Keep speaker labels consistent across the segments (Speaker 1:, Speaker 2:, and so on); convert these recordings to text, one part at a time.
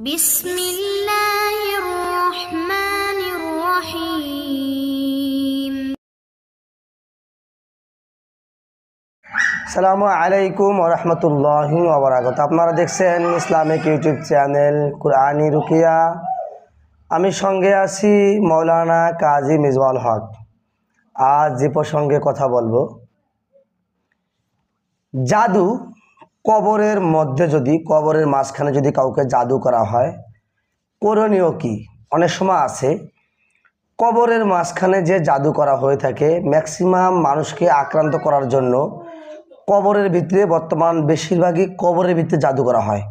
Speaker 1: বিসমিল্লাহির রহমানির রহিম।
Speaker 2: আসসালামু আলাইকুম ওয়া রাহমাতুল্লাহি ওয়া বারাকাতুহু। আপনারা দেখছেন ইসলামিক ইউটিউব চ্যানেল কুরআনী রুকিয়া। আমি সঙ্গে আছি মাওলানা কাজী মিজবাউল হক। আজ যে প্রসঙ্গে কথা বলবো, জাদু কবরের মধ্যে, যদি কবরের মাঝখানে যদি কাউকে জাদু করা হয়, করণীয় কি? অনেক সময় আছে কবরের মাঝখানে যে জাদু করা হয়ে থাকে, ম্যাক্সিমাম মানুষকে আক্রান্ত করার জন্য কবরের ভিতরে, বর্তমান বেশিরভাগই কবরের ভিতরে জাদু করা হয়।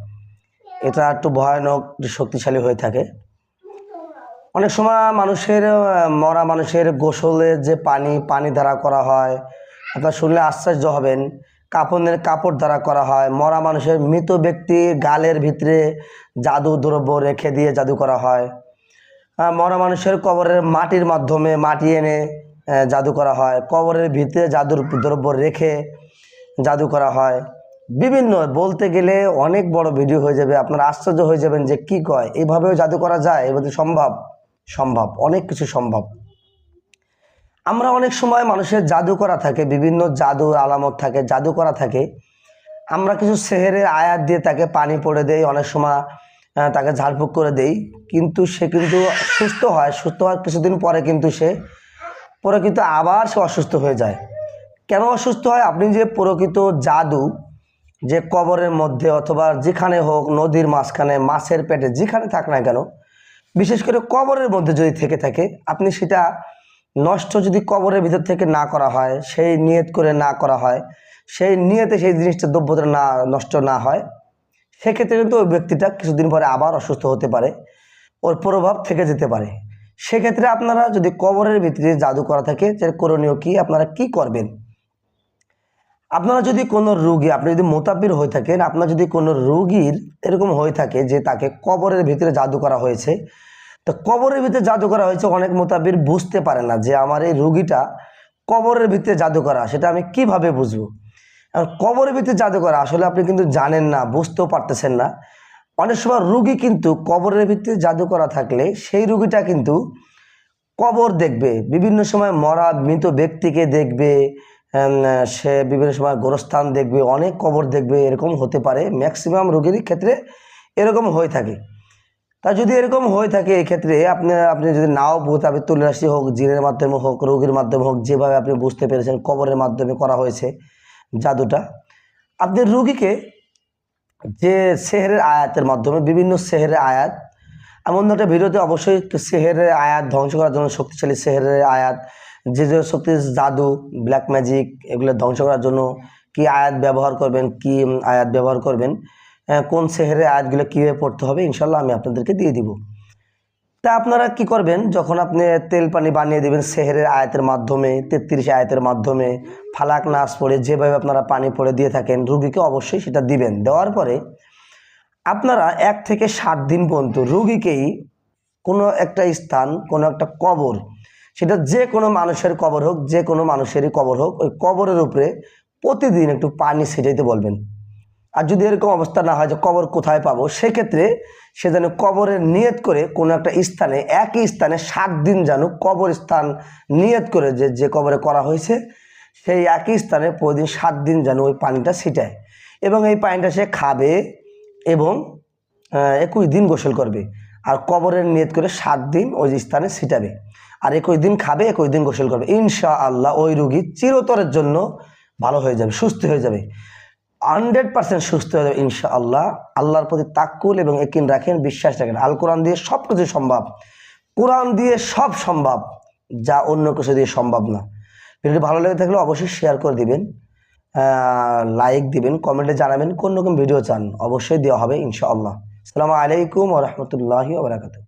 Speaker 2: এটা একটু ভয়ানক, শক্তিশালী হয়ে থাকে। অনেক সময় মানুষের, মরা মানুষের গোসলে যে পানি দ্বারা করা হয়, আপনারা শুনলে আশ্চর্য হবেন। কাপড় দ্বারা করা হয়। মরা মানুষের, মৃত ব্যক্তি গালের ভিতরে জাদু দ্রব্য রেখে দিয়ে জাদু করা হয়। মরা মানুষের কবরের মাটির মাধ্যমে মাটি এনে জাদু করা হয়। কবরের ভিতরে জাদুর দ্রব্য রেখে জাদু করা হয়। বিভিন্ন, বলতে গেলে অনেক বড় ভিডিও হয়ে যাবে, আপনারা আশ্চর্য হয়ে যাবেন যে কি কয়, এইভাবেও জাদু করা যায়? এভাবে সম্ভব, অনেক কিছু সম্ভব। আমরা অনেক সময় মানুষের জাদু করা থাকে, বিভিন্ন জাদুর আলামত থাকে, জাদু করা থাকে। আমরা কিছু সেহেরের আয়াত দিয়ে তাকে পানি পড়ে দেই, অনেক সময় তাকে ঝাড়ফুঁক করে দেই, কিন্তু সে কিন্তু সুস্থ হয়। সুস্থ হওয়ার কিছুদিন পরে কিন্তু আবার সে অসুস্থ হয়ে যায়। কেন অসুস্থ হয়? আপনি যে প্রকৃত জাদু, যে কবরের মধ্যে অথবা যেখানে হোক, নদীর মাঝখানে, মাছের পেটে, যেখানে থাক না কেন, বিশেষ করে কবরের মধ্যে যদি থেকে থাকে, আপনি সেটা নষ্ট যদি কবরের ভিতর থেকে না করা হয়, সেই নিয়ত করে না করা হয়, সেই নিয়তে সেই জিনিসটা দ্রব্যতা না নষ্ট না হয়, সেক্ষেত্রে কিন্তু ওই ব্যক্তিটা কিছুদিন পরে আবার অসুস্থ হতে পারে, ওর প্রভাব থেকে যেতে পারে। সেক্ষেত্রে আপনারা যদি কবরের ভিতরে জাদু করা থাকে, যে করণীয় কি, আপনারা কি করবেন? আপনারা যদি কোনো রুগী, আপনি যদি মোতাবির হয়ে থাকেন, আপনার যদি কোনো রুগীর এরকম হয়ে থাকে যে তাকে কবরের ভিতরে জাদু করা হয়েছে, তো কবরের ভিতরে জাদু করা হয়েছে, অনেক মোতাবির বুঝতে পারে না যে আমার এই রুগীটা কবরের ভিতরে জাদু করা, সেটা আমি কিভাবে বুঝবো? কবরের ভিতরে জাদু করা আসলে আপনি কিন্তু জানেন না, বুঝতেও পারতেছেন না। অনেক সময় রুগী কিন্তু কবরের ভিতরে জাদু করা থাকলে সেই রুগীটা কিন্তু কবর দেখবে, বিভিন্ন সময় মরা মৃত ব্যক্তিকে দেখবে, সে বিভিন্ন সময় গোরস্থান দেখবে, অনেক কবর দেখবে, এরকম হতে পারে। ম্যাক্সিমাম রোগীর ক্ষেত্রে এরকম হয়ে থাকে। তা যদি এরকম হয়ে থাকে, এক্ষেত্রে আপনি যদি নাও আপনি তুলে আসি হোক, জিনের মাধ্যমে হোক, রোগীর মাধ্যমে হোক, যেভাবে আপনি বুঝতে পেরেছেন কবরের মাধ্যমে করা হয়েছে জাদুটা, আপনি রুগীকে যে সেহেরের আয়াতের মাধ্যমে, বিভিন্ন সেহেরের আয়াত, এমন একটা ভিডিওতে অবশ্যই সেহেরের আয়াত ধ্বংস করার জন্য, শক্তিশালী সেহেরের আয়াত, যে শক্তি, জাদু, ব্ল্যাক ম্যাজিক, এগুলো ধ্বংস করার জন্য কি আয়াত ব্যবহার করবেন, কোন সেহেরের আয়াতগুলো কীভাবে পড়তে হবে, ইনশাল্লাহ আমি আপনাদেরকে দিয়ে দিব। তা আপনারা কি করবেন, যখন আপনি তেল পানি বানিয়ে দেবেন সেহেরের আয়াতের মাধ্যমে, 33 আয়াতের মাধ্যমে, ফালাক নাস পড়ে যেভাবে আপনারা পানি পড়ে দিয়ে থাকেন, রুগীকে অবশ্যই সেটা দিবেন। দেওয়ার পরে আপনারা 1 থেকে 7 দিন পর্যন্ত রুগীকেই কোনো একটা স্থান, কোনো একটা কবর, সেটা যে কোনো মানুষের কবর হোক, যে কোনো মানুষেরই কবর হোক, ওই কবরের উপরে প্রতিদিন একটু পানি ছিটাইতে বলবেন। আর যদি এরকম অবস্থা না হয় যে কবর কোথায় পাবো, সেক্ষেত্রে সে যেন কবরের নিয়ত করে কোনো একটা স্থানে, একই স্থানে 7 দিন যেন কবর স্থান নিয়ত করে, যে কবরে করা হয়েছে সেই একই স্থানে প্রতিদিন 7 দিন যেন ওই পানিটা ছিটায়, এবং এই পানিটা সে খাবে এবং 21 দিন গোসল করবে। আর কবরের নিয়ত করে 7 দিন ওই স্থানে ছিটাবে, আর 21 দিন খাবে, 21 দিন গোসল করবে। ইনশাআল্লাহ ওই রুগী চিরতরের জন্য ভালো হয়ে যাবে, সুস্থ হয়ে যাবে, 100% সুস্থ হয়ে যাবে ইনশাআল্লাহ। আল্লাহর প্রতি তাক্কুল এবং ইয়াকিন রাখেন, বিশ্বাস রাখেন। আল কোরআন দিয়ে সব কিছু সম্ভব, কোরআন দিয়ে সব সম্ভব, যা অন্য কিছু দিয়ে সম্ভব না। ভিডিওটি ভালো লেগে থাকলে অবশ্যই শেয়ার করে দিবেন, লাইক দিবেন, কমেন্টে জানাবেন কোন রকম ভিডিও চান, অবশ্যই দেওয়া হবে ইনশাআল্লাহ। আসসালামু আলাইকুম ওয়া রাহমাতুল্লাহি ওয়া বারাকাতুহু।